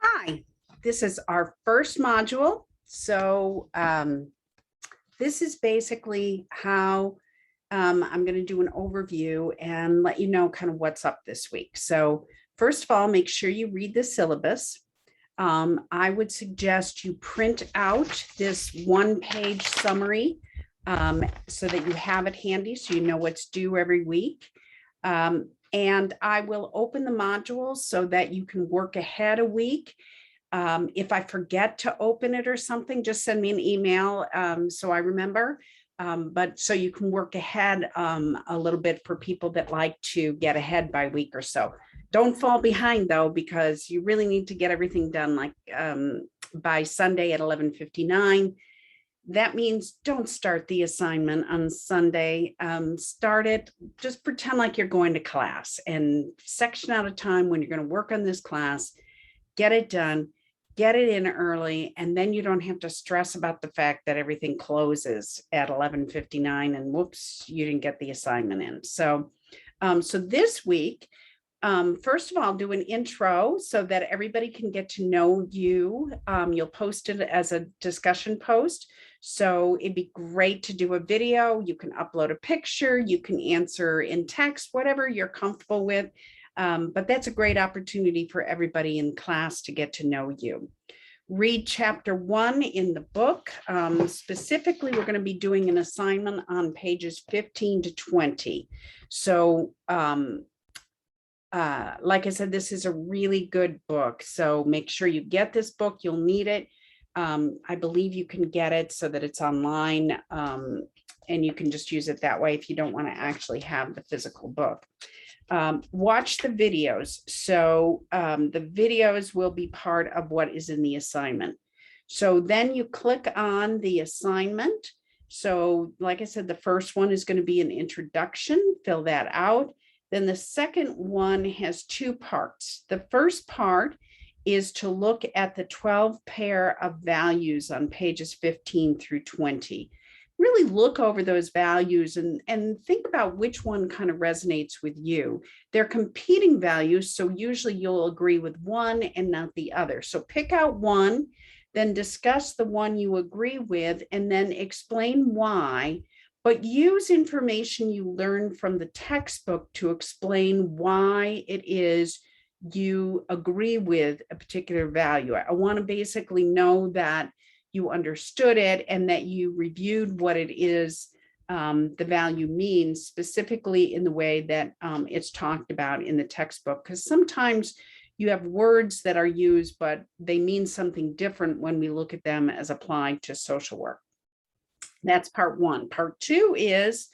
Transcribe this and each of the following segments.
Hi, this is our first module. This is basically how I'm going to do an overview and let you know kind of what's up this week. So first of all, make sure you read the syllabus. I would suggest you print out this one-page summary so that you have it handy so you know what's due every week. And I will open the modules so that you can work ahead a week. If I forget to open it or something, just send me an email so I remember. But so you can work ahead a little bit for people that like to get ahead by week or so. Don't fall behind though, because you really need to get everything done like by Sunday at 11:59. That means don't start the assignment on Sunday. Start it, just pretend like you're going to class and section out a time when you're going to work on this class, get it done, get it in early, and then you don't have to stress about the fact that everything closes at 11:59 and whoops, you didn't get the assignment in. So this week, first of all, do an intro so that everybody can get to know you. You'll post it as a discussion post. So it'd be great to do a video. You can upload a picture, you can answer in text, whatever you're comfortable with. But that's a great opportunity for everybody in class to get to know you. Read chapter 1 in the book. Specifically, we're going to be doing an assignment on pages 15 to 20. So like I said, this is a really good book. So make sure you get this book. You'll need it. I believe you can get it so that it's online and you can just use it that way if you don't want to actually have the physical book. Watch the videos. So the videos will be part of what is in the assignment. So then you click on the assignment. So like I said, the first one is going to be an introduction. Fill that out. Then the second one has two parts. The first part is to look at the 12 pair of values on pages 15 through 20. Really look over those values and think about which one kind of resonates with you. They're competing values, so usually you'll agree with one and not the other. So pick out one, then discuss the one you agree with, and then explain why. But use information you learn from the textbook to explain why it is you agree with a particular value. I want to basically know that you understood it and that you reviewed what it is the value means, specifically in the way that it's talked about in the textbook. Because sometimes you have words that are used, but they mean something different when we look at them as applied to social work. That's part one. Part two is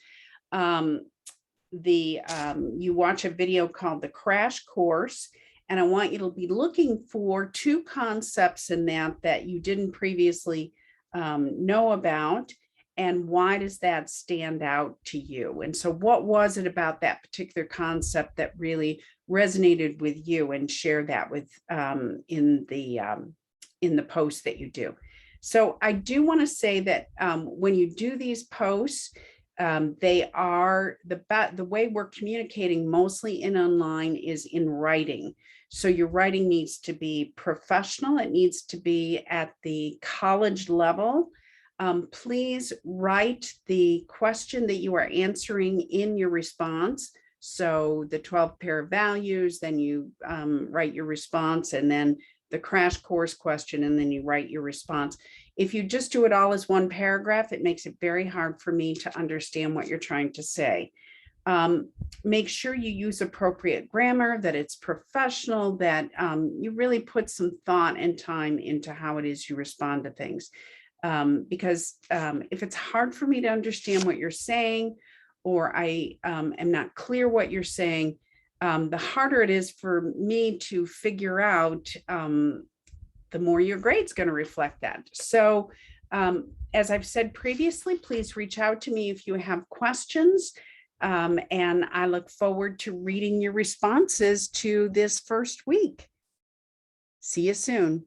you watch a video called The Crash Course, and I want you to be looking for two concepts in that you didn't previously know about, and why does that stand out to you? And so what was it about that particular concept that really resonated with you, and share that with in the post that you do. So I do want to say that when you do these posts, they are the way we're communicating mostly in online is in writing. So your writing needs to be professional. It needs to be at the college level. Please write the question that you are answering in your response. So the 12 pair of values, then you write your response, and then the crash course question, and then you write your response. If you just do it all as one paragraph, it makes it very hard for me to understand what you're trying to say. Make sure you use appropriate grammar, that it's professional, that you really put some thought and time into how it is you respond to things. Because if it's hard for me to understand what you're saying, or I am not clear what you're saying, the harder it is for me to figure out, the more your grade's going to reflect that. So as I've said previously, please reach out to me if you have questions. And I look forward to reading your responses to this first week. See you soon.